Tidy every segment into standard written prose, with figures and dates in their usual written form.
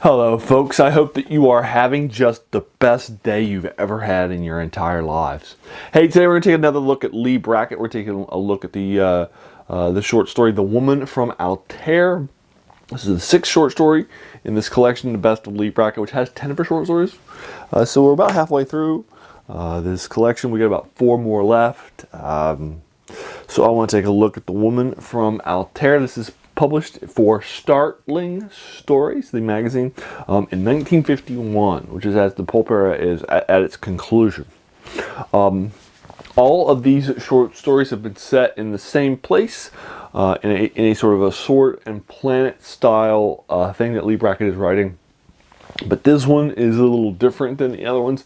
Hello folks, I hope that you are having just the best day you've ever had in your entire lives. Hey, today we're going to take another look at Leigh Brackett. We're taking a look at the short story, The Woman from Altair. This is the sixth short story in this collection, The Best of Leigh Brackett, which has 10 of her short stories. So we're about halfway through this collection. We got about 4 more left. So I want to take a look at The Woman from Altair. This is published for Startling Stories, the magazine, in 1951, which is as the pulp era is at its conclusion. All of these short stories have been set in the same place, in a sort of a sword and planet style thing that Leigh Brackett is writing. But this one is a little different than the other ones.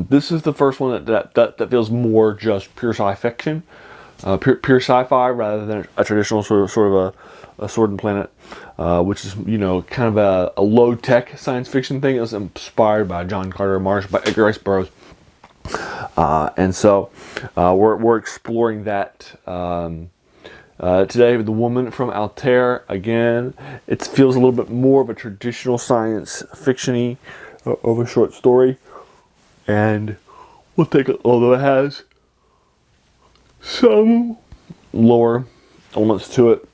This is the first one that feels more just pure sci fiction, pure sci-fi rather than a traditional sort of a sword and planet, which is, you know, kind of a low-tech science fiction thing. It was inspired by John Carter Marsh, by Edgar Rice Burroughs. And so we're exploring that today with The Woman from Altair. Again, it feels a little bit more of a traditional science fiction-y of a short story. And we'll take it, although it has some lore elements to it,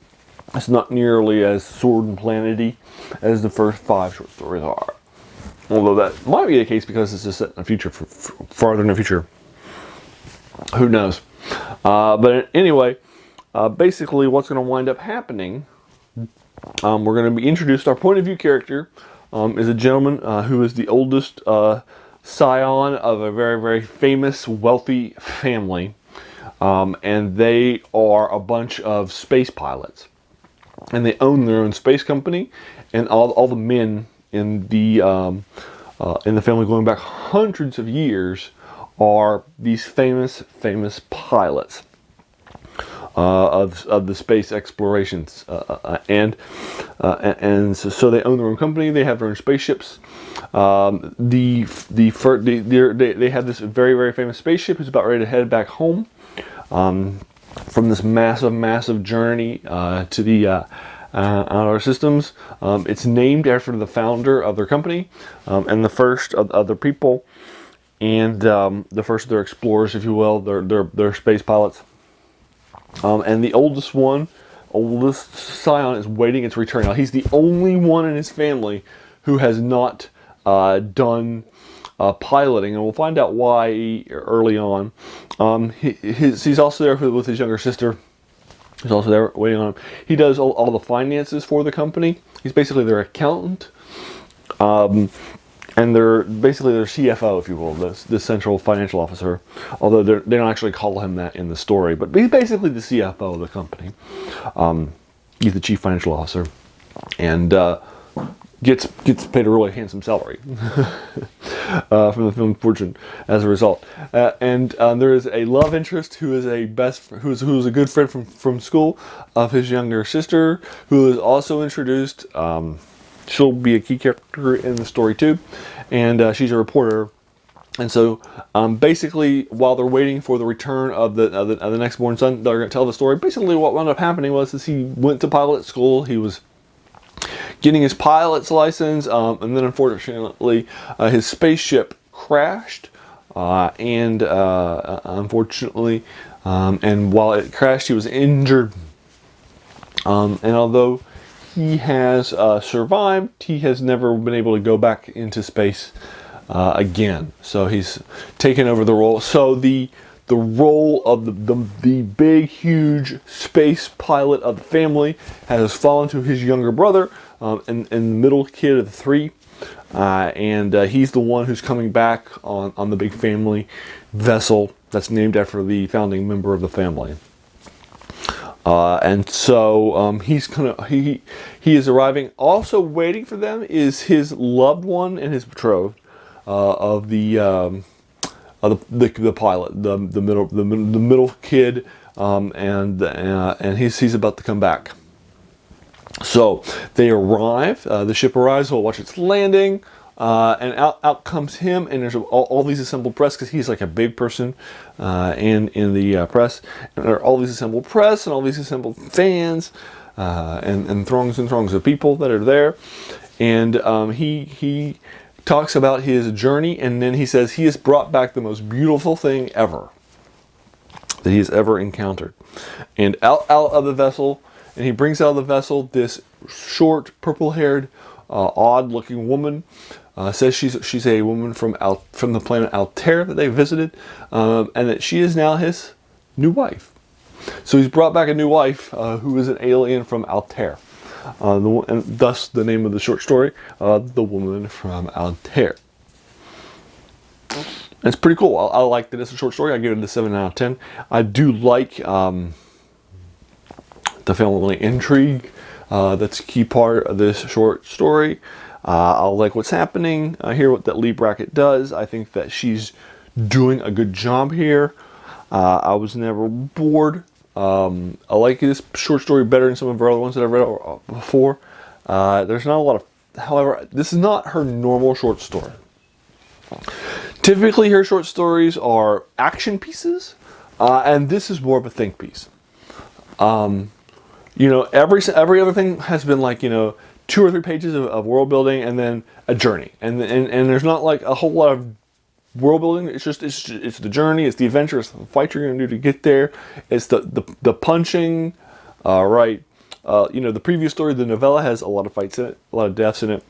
it's not nearly as sword and planet-y as the first 5 short stories are. Although that might be the case because it's just set in the future, farther in the future. Who knows? But anyway, basically what's going to wind up happening, we're going to be introduced. Our point of view character is a gentleman who is the oldest scion of a very, very famous, wealthy family. And they are a bunch of space pilots. And they own their own space company, and all the men in the family, going back hundreds of years, are these famous pilots of the space explorations, and so they own their own company. They have their own spaceships. They have this very famous spaceship who's about ready to head back home. From this massive journey to the outer systems. It's named after the founder of their company, and the first of other people, and the first of their explorers, if you will. They're space pilots. And the oldest scion is waiting its return. Now, he's the only one in his family who has not done piloting, and we'll find out why early on. He's also there with his younger sister, who's also there waiting on him. He does all the finances for the company. He's basically their accountant, and they're basically their CFO, if you will, the central financial officer. Although they don't actually call him that in the story, but he's basically the CFO of the company. He's the chief financial officer, and gets paid a really handsome salary from the film fortune as a result. And there is a love interest who is a good friend from school of his younger sister, who is also introduced. She'll be a key character in the story too, and she's a reporter. And so, basically, while they're waiting for the return of the next born son, they're going to tell the story. Basically, what wound up happening was he went to pilot school. He was getting his pilot's license, and then unfortunately his spaceship crashed, and unfortunately, and while it crashed, he was injured, and although he has survived, he has never been able to go back into space again. So he's taken over the role. So the role of the big, huge space pilot of the family has fallen to his younger brother, and the middle kid of the 3. And he's the one who's coming back on the big family vessel that's named after the founding member of the family. And so he is arriving. Also waiting for them is his loved one and his betrothed of the pilot, the middle kid, and he's about to come back. So they arrive. The ship arrives. We'll watch its landing, and out comes him. And there's all these assembled press, because he's like a big person in the press. And there are all these assembled press and all these assembled fans, and throngs and throngs of people that are there. and he talks about his journey, and then he says he has brought back the most beautiful thing ever that he has ever encountered. And out of the vessel, and he brings out of the vessel this short, purple-haired, odd-looking woman. Says she's a woman from the planet Altair that they visited, and that she is now his new wife. So he's brought back a new wife who is an alien from Altair. And thus the name of the short story, The Woman from Altair. It's pretty cool. I like that it's a short story. I give it a 7 out of 10. I do like the family intrigue. That's a key part of this short story. I like what's happening. I hear that Leigh Brackett does. I think that she's doing a good job here. I was never bored. I like this short story better than some of her other ones that I've read before. There's not a lot of... However, this is not her normal short story. Typically, her short stories are action pieces, and this is more of a think piece. You know, every other thing has been like, you know, 2 or 3 pages of world building and then a journey, and there's not like a whole lot of world building. It's the journey, it's the adventure, it's the fight you're going to do to get there. It's the punching, right? You know, the previous story, the novella, has a lot of fights in it, a lot of deaths in it,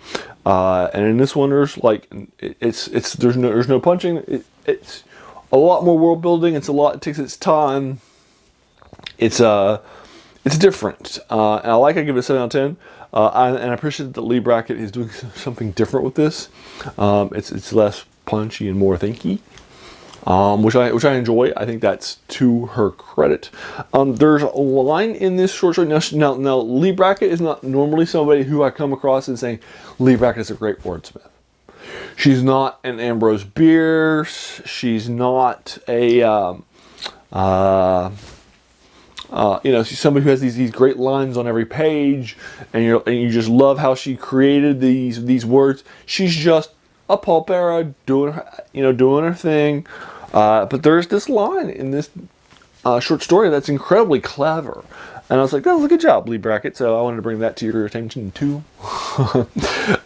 and in this one, there's like there's no punching. It's a lot more world building. It takes its time. It's different, and I give it a 7 out of 10. And I appreciate that Leigh Brackett is doing something different with this. It's less punchy and more thinky, which I enjoy. I think that's to her credit. There's a line in this short story. Now, Leigh Brackett is not normally somebody who I come across as saying Leigh Brackett is a great wordsmith. She's not an Ambrose Bierce. She's not a you know, she's somebody who has these great lines on every page, and you just love how she created these words. She's just a pulp era doing her thing. But there's this line in this short story that's incredibly clever, and I was like, that was a good job, Leigh Brackett. So I wanted to bring that to your attention too,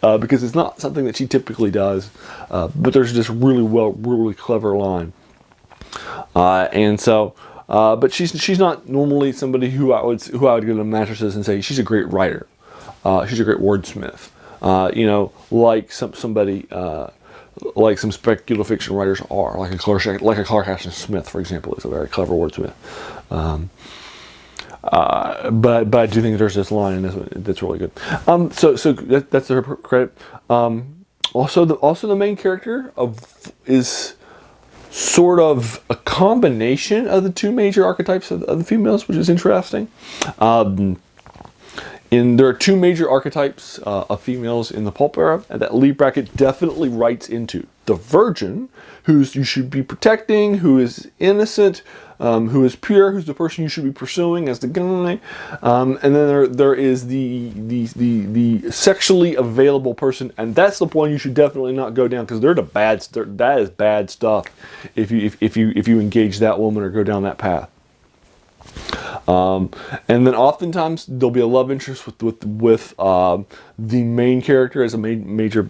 because it's not something that she typically does. But there's this really clever line, and so. But she's not normally somebody who I would go to mattresses and say she's a great writer, she's a great wordsmith. You know, like somebody like some speculative fiction writers are, like a Clark Ashton Smith, for example, is a very clever wordsmith. But I do think there's this line in this one that's really good. So that's her credit. Also the main character is sort of a combination of the 2 major archetypes of the females, which is interesting. And there are 2 major archetypes of females in the pulp era that Leigh Brackett definitely writes into. The virgin, who you should be protecting, who is innocent, who is pure, who's the person you should be pursuing as the guy. And then there is the sexually available person, and that's the one you should definitely not go down, because that is bad stuff if you engage that woman or go down that path. And then oftentimes there'll be a love interest with the main character as a major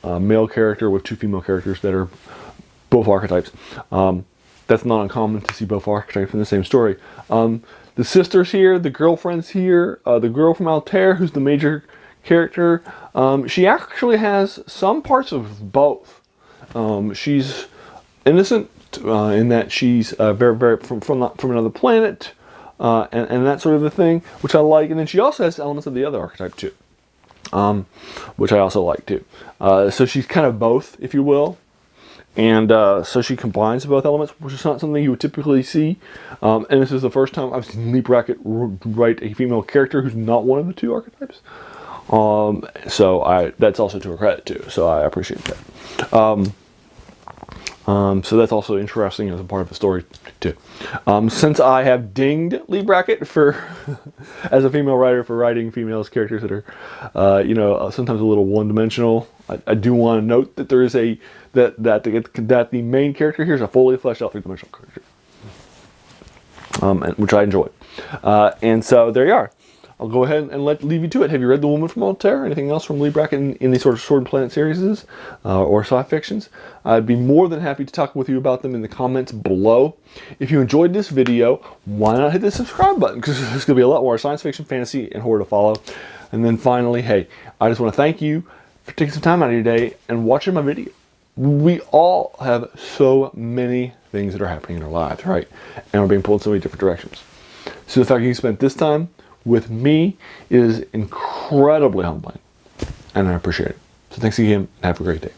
male character with 2 female characters that are both archetypes. That's not uncommon to see both archetypes in the same story. The sisters here, the girlfriends here, the girl from Altair, who's the major character, she actually has some parts of both. She's innocent in that she's very from another planet, and that sort of a thing, which I like. And then she also has elements of the other archetype too, which I also like too. So she's kind of both, if you will. And so she combines both elements, which is not something you would typically see. And this is the first time I've seen Leigh Brackett write a female character who's not one of the 2 archetypes. So that's also to her credit too. So I appreciate that. So that's also interesting as a part of the story too. Since I have dinged Leigh Brackett as a female writer for writing females characters that are, sometimes a little one-dimensional, I do want to note that there is that the main character here is a fully fleshed out 3-dimensional character, which I enjoy. And so there you are. I'll go ahead and leave you to it. Have you read The Woman from Altair? Anything else from Leigh Brackett in these sort of Sword and Planet series or sci-fi fictions? I'd be more than happy to talk with you about them in the comments below. If you enjoyed this video, why not hit the subscribe button? Because there's going to be a lot more science fiction, fantasy, and horror to follow. And then finally, hey, I just want to thank you for taking some time out of your day and watching my video. We all have so many things that are happening in our lives, right? And we're being pulled in so many different directions. So the fact that you spent this time with me is incredibly humbling, and I appreciate it. So thanks again, and have a great day.